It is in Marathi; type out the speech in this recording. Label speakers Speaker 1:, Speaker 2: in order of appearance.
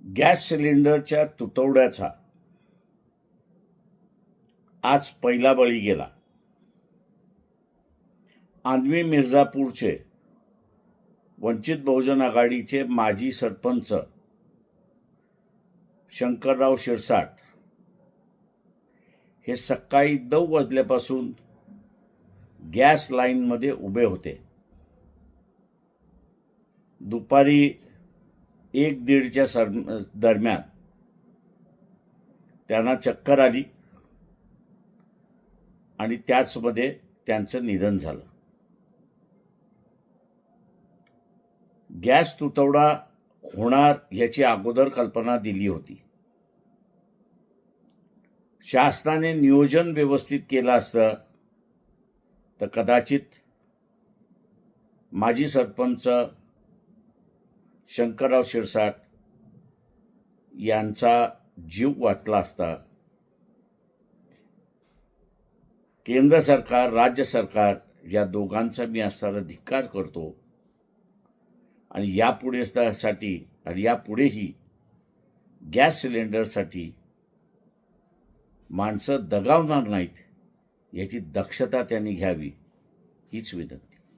Speaker 1: गॅस सिलेंडरच्या तुटवड्याचा आज पहिला बळी गेला. आंधळी मिर्झापूरचे वंचित बहुजन आघाडीचे माजी सरपंच शंकरराव शिरसाट हे सकाळी 9 वाजल्यापासून गॅस लाईनमध्ये उभे होते. दुपारी 1-1:30च्या दरम्यान त्यांना चक्कर आली आणि त्याचमध्ये त्यांचं निधन झालं. गॅस तुटवडा होणार याची अगोदर कल्पना दिली होती. शासनाने नियोजन व्यवस्थित केलं असतं तर कदाचित माजी सरपंच शंकरराव शिरसाट यांचा जीव वाचला असता. केंद्र सरकार, राज्य सरकार या दोघांचा मी असताना धिक्कार करतो आणि यापुढेही गॅस सिलेंडरसाठी माणसं दगावणार नाहीत याची दक्षता त्यांनी घ्यावी हीच विनंती.